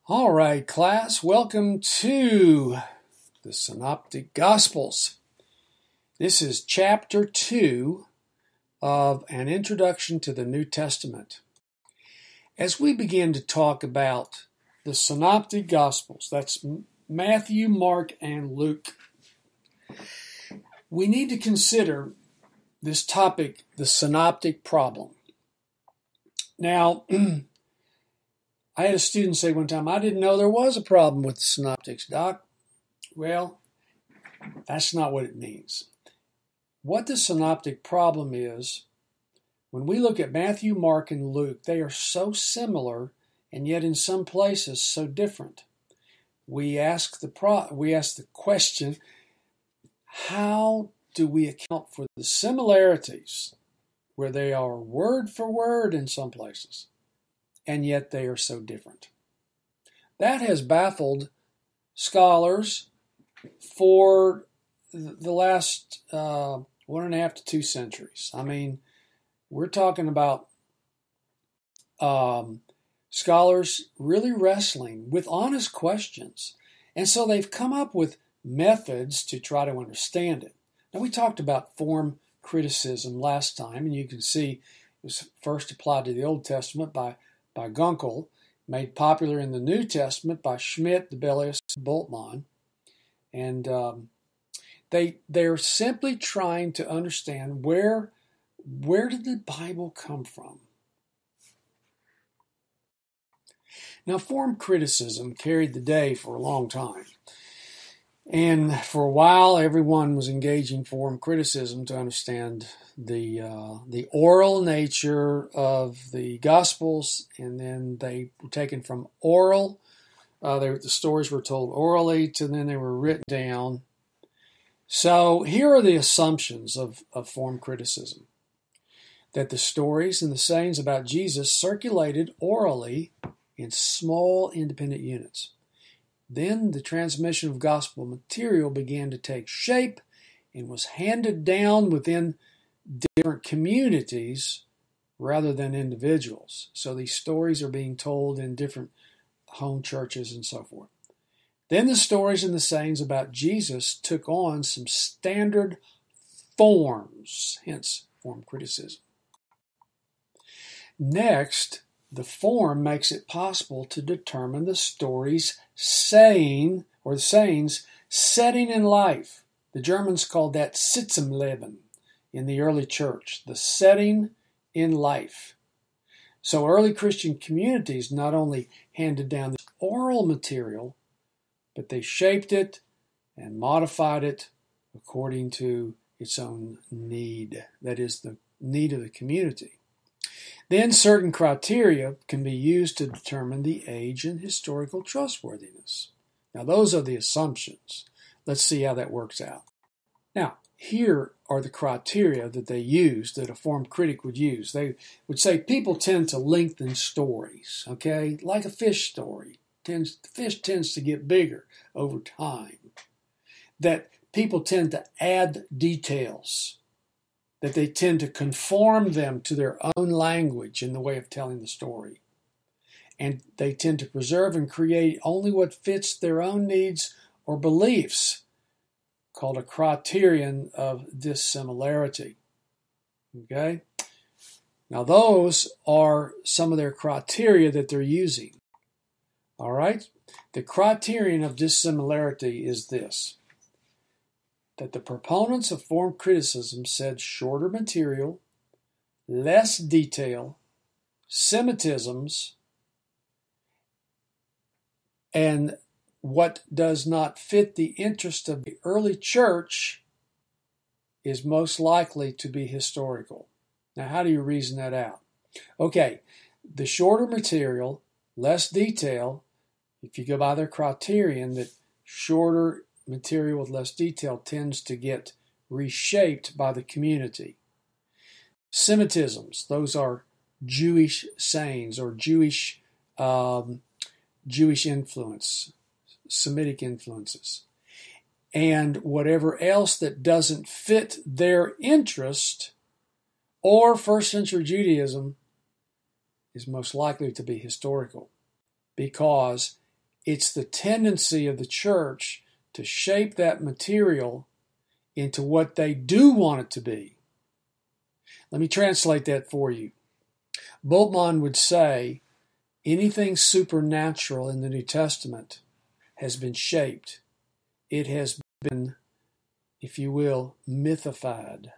All right, class, welcome to the Synoptic Gospels. This is chapter 2 of An Introduction to the New Testament. As we begin to talk about the Synoptic Gospels, that's Matthew, Mark, and Luke, we need to consider this topic, the synoptic problem. Now, I had a student say one time, I didn't know there was a problem with the synoptics, Doc. Well, that's not what it means. What the synoptic problem is, when we look at Matthew, Mark, and Luke, they are so similar and yet in some places so different. We ask the question, how do we account for the similarities where they are word for word in some places? And yet they are so different. That has baffled scholars for the last 1.5 to 2 centuries. I mean, we're talking about scholars really wrestling with honest questions. And so they've come up with methods to try to understand it. Now, we talked about form criticism last time, and you can see it was first applied to the Old Testament by Gunkel, made popular in the New Testament by Schmidt, Debelius, Bultmann. And they're simply trying to understand where did the Bible come from? Now, form criticism carried the day for a long time. And for a while, everyone was engaging form criticism to understand the oral nature of the Gospels, and then they were taken from oral. The stories were told orally, to then they were written down. So here are the assumptions of form criticism: that the stories and the sayings about Jesus circulated orally in small independent units. Then the transmission of gospel material began to take shape and was handed down within different communities rather than individuals. So these stories are being told in different home churches and so forth. Then the stories and the sayings about Jesus took on some standard forms, hence form criticism. Next, the form makes it possible to determine the story's saying or the sayings setting in life. The Germans called that Sitzumleben in the early church, the setting in life. So early Christian communities not only handed down this oral material, but they shaped it and modified it according to its own need, that is, the need of the community. Then certain criteria can be used to determine the age and historical trustworthiness. Now, those are the assumptions. Let's see how that works out. Now, here are the criteria that they use, that a form critic would use. They would say people tend to lengthen stories, okay? Like a fish story. The fish tends to get bigger over time. That people tend to add details. That they tend to conform them to their own language in the way of telling the story. And they tend to preserve and create only what fits their own needs or beliefs, called a criterion of dissimilarity. Okay? Now those are some of their criteria that they're using. All right? The criterion of dissimilarity is this: that the proponents of form criticism said shorter material, less detail, Semitisms, and what does not fit the interest of the early church is most likely to be historical. Now, how do you reason that out? Okay, the shorter material, less detail, if you go by their criterion that shorter material with less detail tends to get reshaped by the community. Semitisms, those are Jewish sayings or Jewish influence, Semitic influences. And whatever else that doesn't fit their interest or first century Judaism is most likely to be historical, because It's the tendency of the church to shape that material into what they do want it to be. Let me translate that for you. Bultmann would say, anything supernatural in the New Testament has been shaped. It has been, if you will, mythified.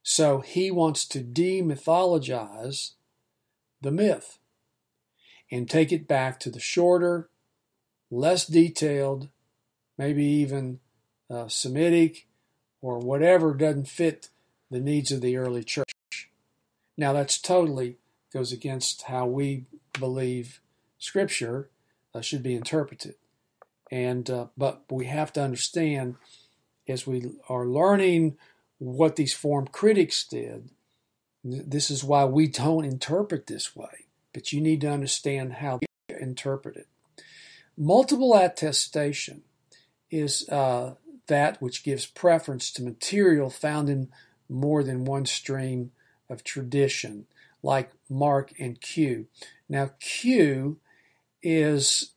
So he wants to demythologize the myth and take it back to the shorter, less detailed, maybe even Semitic or whatever doesn't fit the needs of the early church. Now that's totally goes against how we believe Scripture should be interpreted. But we have to understand, as we are learning what these form critics did, this is why we don't interpret this way. But you need to understand how they interpret it. Multiple attestation is that which gives preference to material found in more than one stream of tradition, like Mark and Q. Now, Q is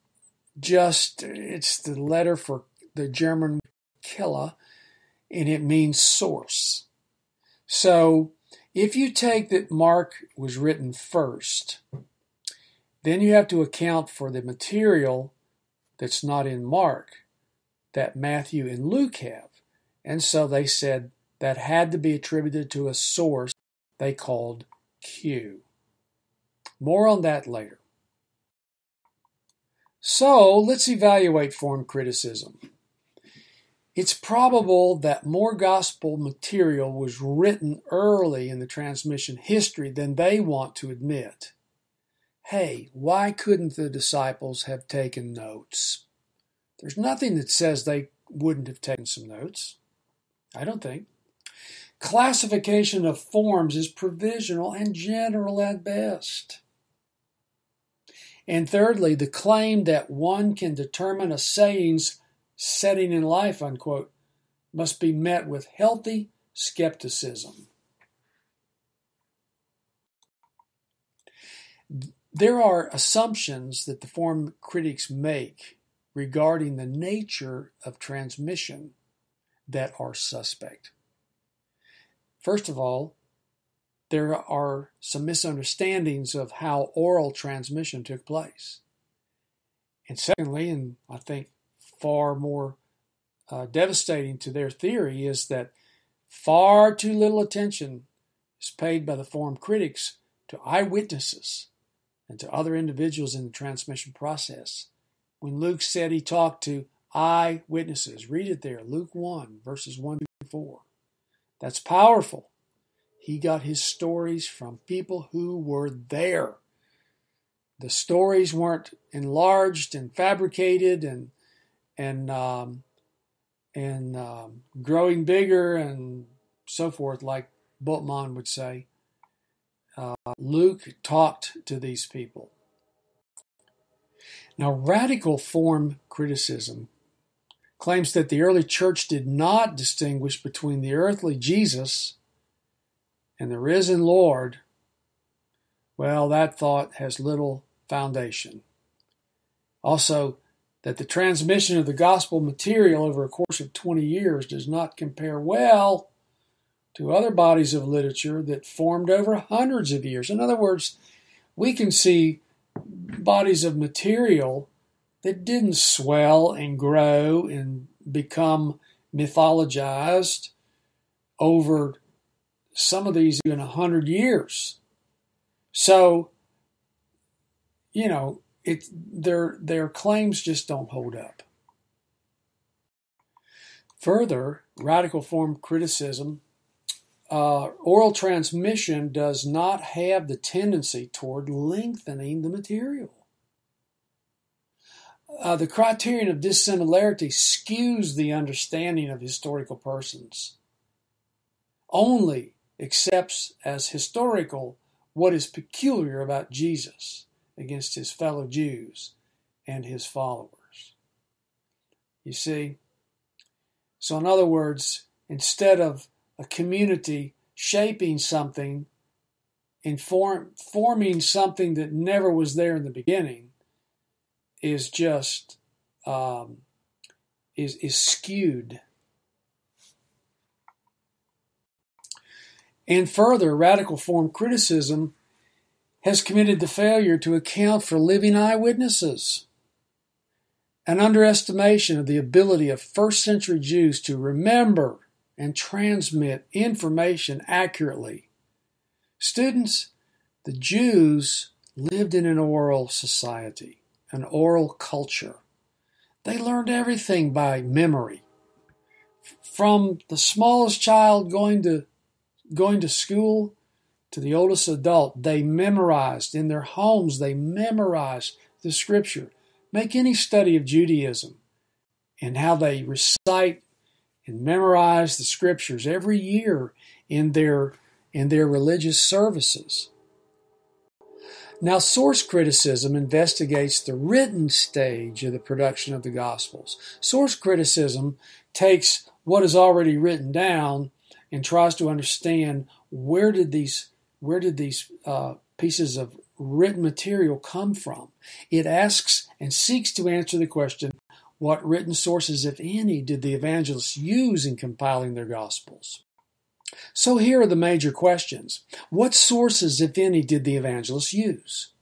it's the letter for the German Quelle, and it means source. So, if you take that Mark was written first, then you have to account for the material that's not in Mark that Matthew and Luke have. And so they said that had to be attributed to a source they called Q. More on that later. So let's evaluate form criticism. It's probable that more gospel material was written early in the transmission history than they want to admit. Hey, why couldn't the disciples have taken notes? There's nothing that says they wouldn't have taken some notes. I don't think. Classification of forms is provisional and general at best. And thirdly, the claim that one can determine a saying's setting in life, unquote, must be met with healthy skepticism. There are assumptions that the form critics make regarding the nature of transmission that are suspect. First of all, there are some misunderstandings of how oral transmission took place. And secondly, and I think far more devastating to their theory, is that far too little attention is paid by the form critics to eyewitnesses and to other individuals in the transmission process. When Luke said he talked to eyewitnesses, read it there, Luke 1, verses 1 through 4. That's powerful. He got his stories from people who were there. The stories weren't enlarged and fabricated and growing bigger and so forth, like Bultmann would say. Luke talked to these people. Now, radical form criticism claims that the early church did not distinguish between the earthly Jesus and the risen Lord. Well, that thought has little foundation. Also, that the transmission of the gospel material over a course of 20 years does not compare well to other bodies of literature that formed over hundreds of years. In other words, we can see bodies of material that didn't swell and grow and become mythologized over some of these even 100 years. So, their claims just don't hold up. Further, radical form criticism, oral transmission does not have the tendency toward lengthening the material. The criterion of dissimilarity skews the understanding of historical persons. Only accepts as historical what is peculiar about Jesus against his fellow Jews and his followers. You see? So in other words, instead of a community shaping something and forming something that never was there in the beginning, is just is skewed. And further, radical form criticism has committed the failure to account for living eyewitnesses, an underestimation of the ability of first century Jews to remember and transmit information accurately. Students, the Jews lived in an oral society, an oral culture. They learned everything by memory. From the smallest child going to school to the oldest adult, they memorized. In their homes, they memorized the scripture. Make any study of Judaism and how they recite and memorize the scriptures every year in their religious services. Now, source criticism investigates the written stage of the production of the Gospels. Source criticism takes what is already written down and tries to understand where did these pieces of written material come from. It asks and seeks to answer the question, what written sources, if any, did the evangelists use in compiling their Gospels? So here are the major questions. What sources, if any, did the evangelists use?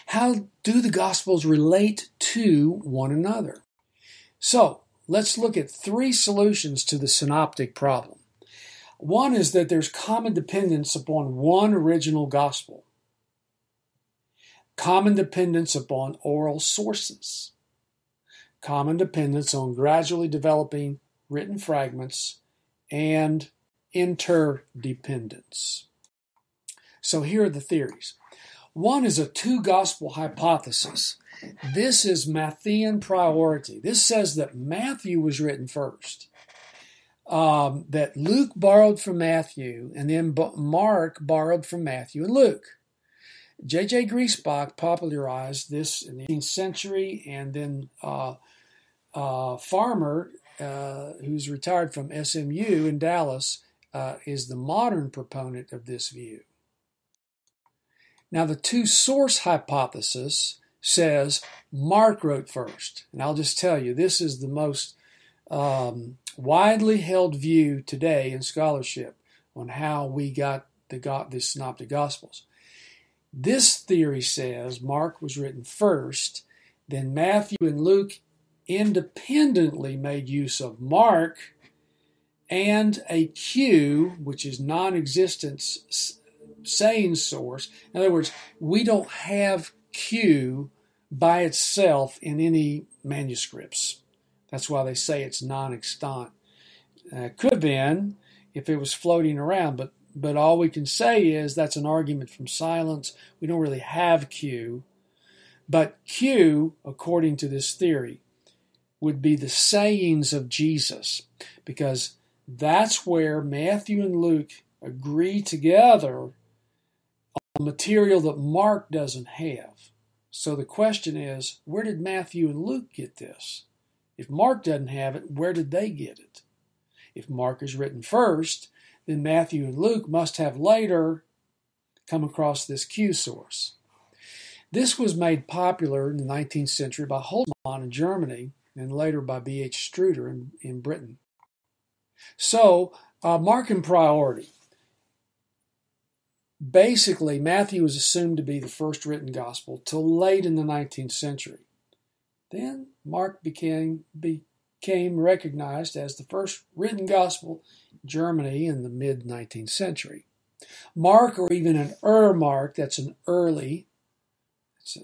How do the Gospels relate to one another? So let's look at 3 solutions to the synoptic problem. One is that there's common dependence upon one original gospel. Common dependence upon oral sources. Common dependence on gradually developing written fragments, and interdependence. So here are the theories. One is a two-gospel hypothesis. This is Matthean priority. This says that Matthew was written first. That Luke borrowed from Matthew, and then Mark borrowed from Matthew and Luke. J.J. Griesbach popularized this in the 18th century, and then Farmer, who's retired from SMU in Dallas, is the modern proponent of this view. Now, the two-source hypothesis says Mark wrote first. And I'll just tell you, this is the most widely held view today in scholarship on how we got the Synoptic Gospels. This theory says Mark was written first, then Matthew and Luke independently made use of Mark and a Q, which is non-existent saying source. In other words, we don't have Q by itself in any manuscripts. That's why they say it's non-extant. Could have been if it was floating around, but all we can say is that's an argument from silence. We don't really have Q. But Q, according to this theory, would be the sayings of Jesus, because that's where Matthew and Luke agree together on material that Mark doesn't have. So the question is, where did Matthew and Luke get this? If Mark doesn't have it, where did they get it? If Mark is written first, then Matthew and Luke must have later come across this Q source. This was made popular in the 19th century by Holtzmann in Germany and later by B.H. Struder in Britain. So, Markan priority. Basically, Matthew was assumed to be the first written gospel till late in the 19th century. Then Mark became recognized as the first written gospel in Germany in the mid-19th century. Mark, or even an Mark, that's an early, is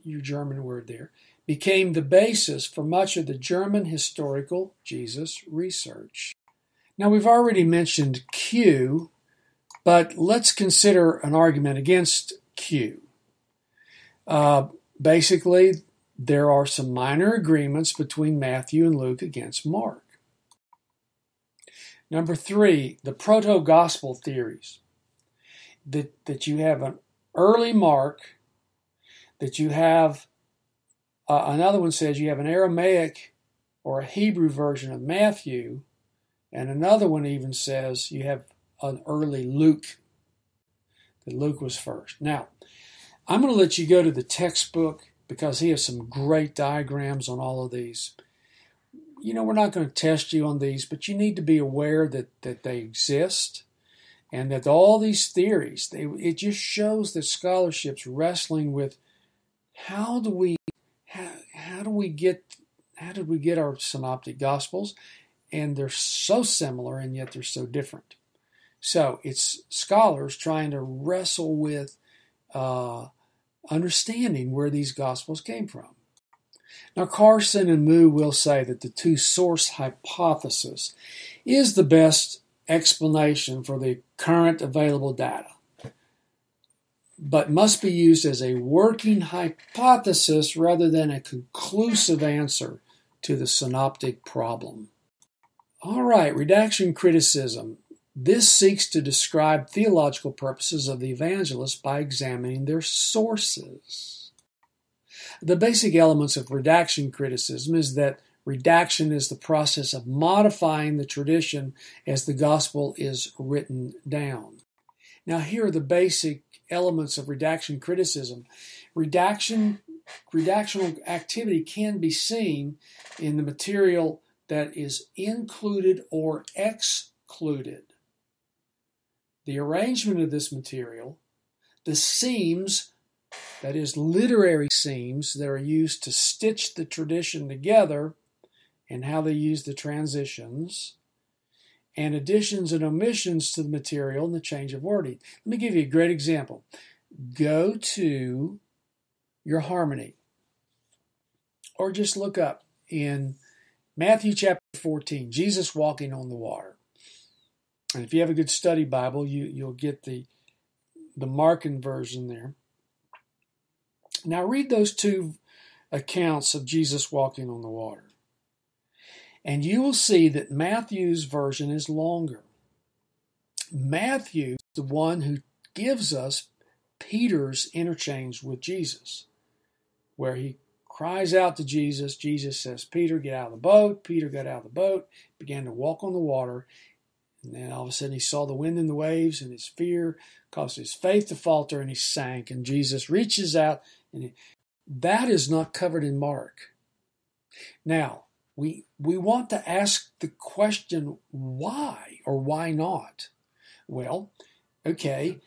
your German word there, became the basis for much of the German historical Jesus research. Now, we've already mentioned Q, but let's consider an argument against Q. Basically, there are some minor agreements between Matthew and Luke against Mark. Number 3, the proto-gospel theories. That you have an early Mark, that you have, another one says you have an Aramaic or a Hebrew version of Matthew, and another one even says you have an early Luke, that Luke was first. Now, I'm going to let you go to the textbook because he has some great diagrams on all of these. We're not going to test you on these, but you need to be aware that they exist and that all these theories, it just shows that scholarship's wrestling with how did we get our synoptic gospels, and they're so similar and yet they're so different. So it's scholars trying to wrestle with understanding where these gospels came from. Now, Carson and Moo will say that the two-source hypothesis is the best explanation for the current available data, but must be used as a working hypothesis rather than a conclusive answer to the synoptic problem. All right, redaction criticism. This seeks to describe theological purposes of the evangelists by examining their sources. The basic elements of redaction criticism is that redaction is the process of modifying the tradition as the gospel is written down. Now, here are the basic elements of redaction criticism. Redactional activity can be seen in the material that is included or excluded. The arrangement of this material, the seams, that is literary seams that are used to stitch the tradition together, and how they use the transitions, and additions and omissions to the material and the change of wording. Let me give you a great example. Go to your harmony, or just look up in Matthew chapter 14, Jesus walking on the water. And if you have a good study Bible, you'll get the Markan version there. Now read those two accounts of Jesus walking on the water. And you will see that Matthew's version is longer. Matthew is the one who gives us Peter's interchange with Jesus, where he cries out to Jesus. Jesus says, Peter, get out of the boat. Peter got out of the boat, began to walk on the water. And then all of a sudden he saw the wind and the waves, and his fear caused his faith to falter, and he sank. And Jesus reaches out, and that is not covered in Mark. Now, we want to ask the question, why or why not? Well, okay,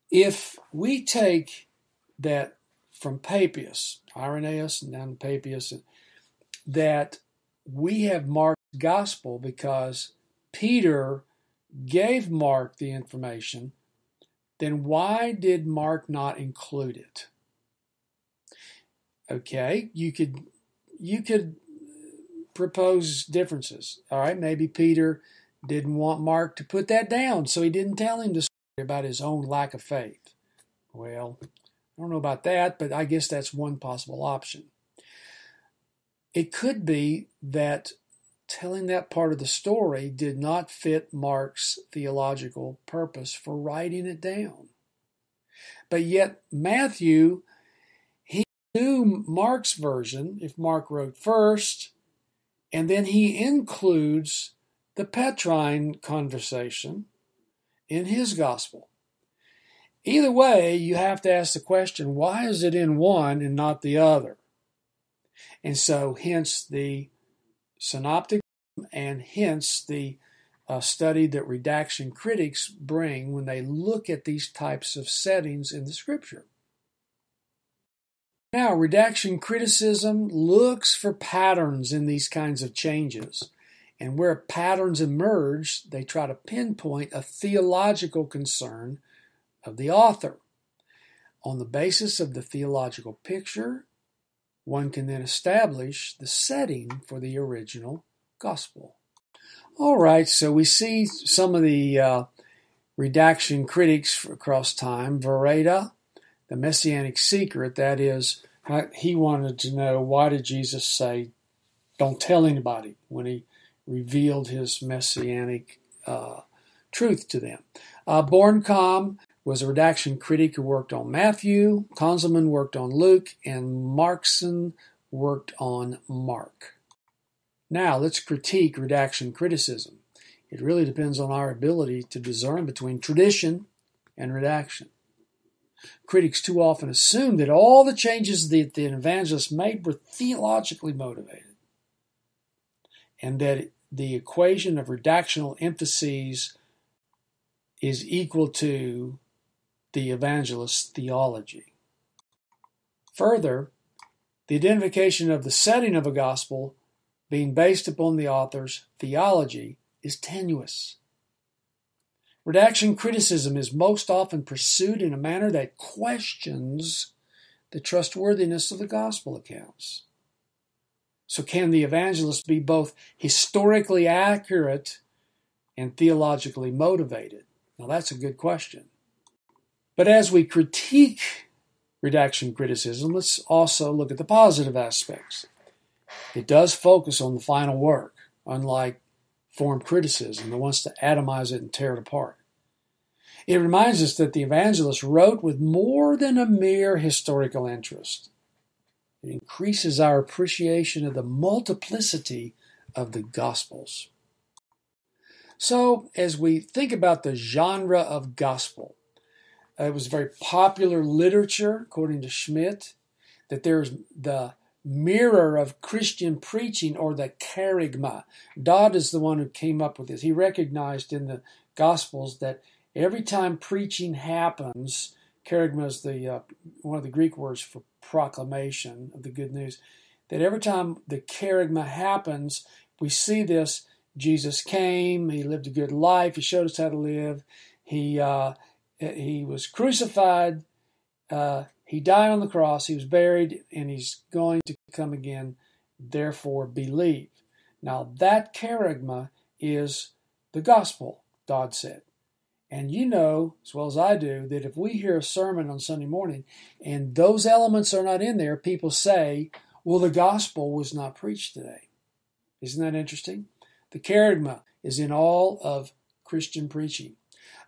if we take that from Papias, Irenaeus and down to Papias, that we have Mark's gospel because Peter gave Mark the information, then why did Mark not include it? Okay, you could propose differences. All right, maybe Peter didn't want Mark to put that down, so he didn't tell him the story about his own lack of faith. Well, I don't know about that, but I guess that's one possible option. It could be that telling that part of the story did not fit Mark's theological purpose for writing it down. But yet Matthew, he knew Mark's version, if Mark wrote first, and then he includes the Petrine conversation in his gospel. Either way, you have to ask the question, why is it in one and not the other? And so hence the synoptic, and hence the study that redaction critics bring when they look at these types of settings in the scripture. Now, redaction criticism looks for patterns in these kinds of changes. And where patterns emerge, they try to pinpoint a theological concern of the author. On the basis of the theological picture, one can then establish the setting for the original gospel. All right, so we see some of the redaction critics across time. Vereda, the Messianic secret, that is, he wanted to know, why did Jesus say, don't tell anybody, when he revealed his Messianic truth to them. Borncom was a redaction critic who worked on Matthew, Konzelman worked on Luke, and Markson worked on Mark. Now, let's critique redaction criticism. It really depends on our ability to discern between tradition and redaction. Critics too often assume that all the changes that the evangelist made were theologically motivated, and that the equation of redactional emphases is equal to the evangelist's theology. Further, the identification of the setting of a gospel being based upon the author's theology is tenuous. Redaction criticism is most often pursued in a manner that questions the trustworthiness of the gospel accounts. So can the evangelist be both historically accurate and theologically motivated? Now that's a good question. But as we critique redaction criticism, let's also look at the positive aspects. It does focus on the final work, unlike form criticism that wants to atomize it and tear it apart. It reminds us that the evangelist wrote with more than a mere historical interest. It increases our appreciation of the multiplicity of the Gospels. So, as we think about the genre of gospel, it was very popular literature, according to Schmidt, that there's the mirror of Christian preaching, or the kerygma. Dodd is the one who came up with this. He recognized in the Gospels that every time preaching happens, kerygma is one of the Greek words for proclamation of the good news, that every time the kerygma happens, we see this. Jesus came, he lived a good life, he showed us how to live, he was crucified, he died on the cross, he was buried, and he's going to come again, therefore believe. Now that kerygma is the gospel, Dodd said. And you know, as well as I do, that if we hear a sermon on Sunday morning and those elements are not in there, people say, well, the gospel was not preached today. Isn't that interesting? The kerygma is in all of Christian preaching.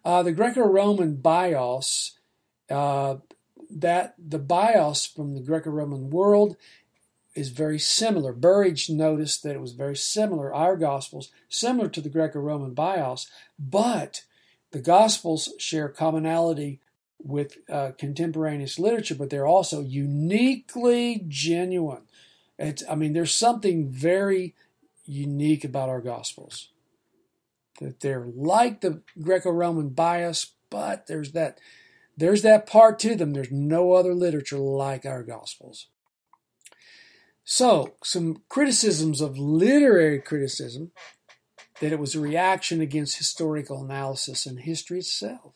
The Greco-Roman bios, that the bios from the Greco-Roman world is very similar. Burridge noticed that it was very similar, our Gospels, similar to the Greco-Roman bios, but the Gospels share commonality with contemporaneous literature, but they're also uniquely genuine. There's something very unique about our Gospels. That they're like the Greco-Roman bias, but there's that part to them. There's no other literature like our Gospels. So, some criticisms of literary criticism, that it was a reaction against historical analysis and history itself.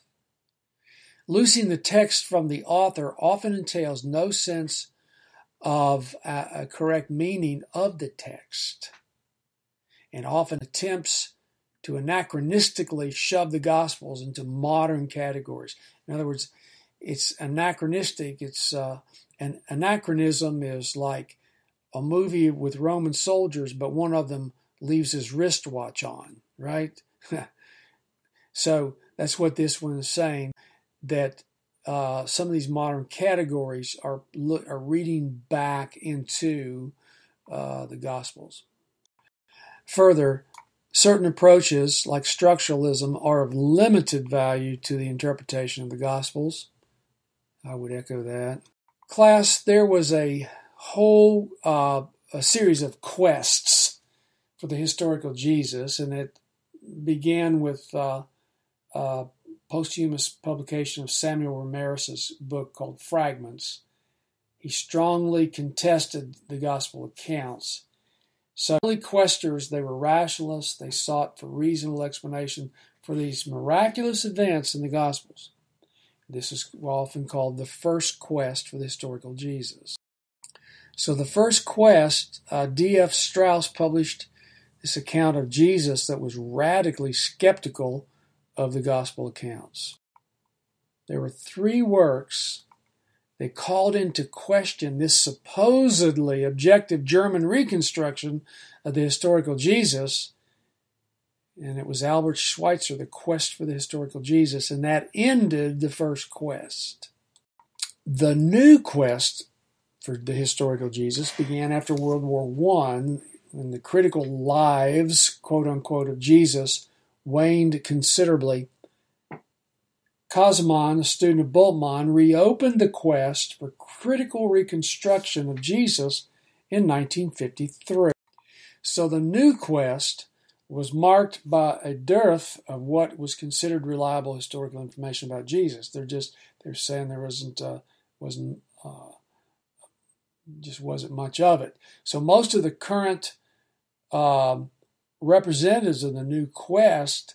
Loosing the text from the author often entails no sense of a correct meaning of the text, and often attempts to anachronistically shove the Gospels into modern categories. In other words, it's anachronistic. An anachronism is like a movie with Roman soldiers, but one of them leaves his wristwatch on, right? So that's what this one is saying, that some of these modern categories are reading back into the Gospels. Further, certain approaches, like structuralism, are of limited value to the interpretation of the Gospels. I would echo that. Class, there was a whole a series of quests for the historical Jesus, and it began with posthumous publication of Samuel Ramirez's book called Fragments. He strongly contested the gospel accounts. So early questers, they were rationalists. They sought for reasonable explanation for these miraculous events in the Gospels. This is often called the first quest for the historical Jesus. So the first quest, D.F. Strauss published this account of Jesus that was radically skeptical of the gospel accounts. There were 3 works that called into question this supposedly objective German reconstruction of the historical Jesus, and it was Albert Schweitzer, The Quest for the Historical Jesus, and that ended the first quest. The new quest for the historical Jesus began after World War I, when the critical lives, quote-unquote, of Jesus waned considerably, Kazemon, a student of Bultmann, reopened the quest for critical reconstruction of Jesus in 1953. So the new quest was marked by a dearth of what was considered reliable historical information about Jesus. They're saying there wasn't much of it. So most of the current representatives of the new quest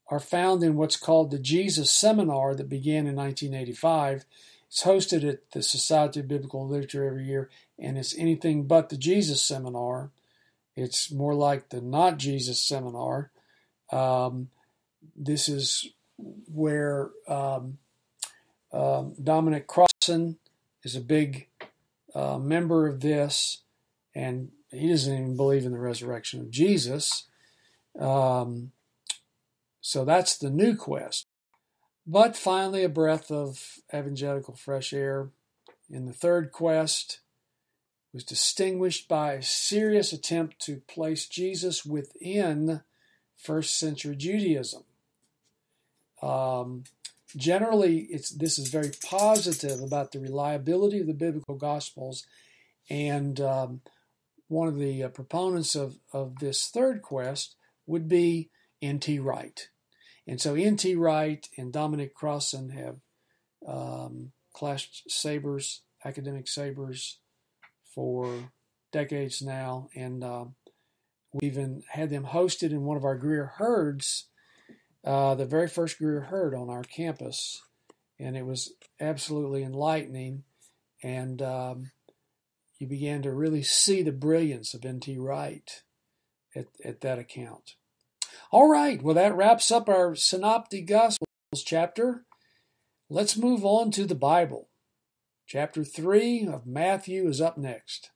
are found in what's called the Jesus Seminar that began in 1985. It's hosted at the Society of Biblical Literature every year, and it's anything but the Jesus Seminar. It's more like the Not Jesus Seminar. This is where Dominic Crossan is a big member of this, and he doesn't even believe in the resurrection of Jesus. So that's the new quest. But finally, a breath of evangelical fresh air in the third quest was distinguished by a serious attempt to place Jesus within first century Judaism. Generally, this is very positive about the reliability of the biblical Gospels, and one of the proponents of this third quest would be N.T. Wright. And so N.T. Wright and Dominic Crossan have clashed sabers, academic sabers, for decades now, and we even had them hosted in one of our Greer herds, the very first Greer herd on our campus, and it was absolutely enlightening, and you began to really see the brilliance of N.T. Wright at that account. All right, well, that wraps up our Synoptic Gospels chapter. Let's move on to the Bible. Chapter 3 of Matthew is up next.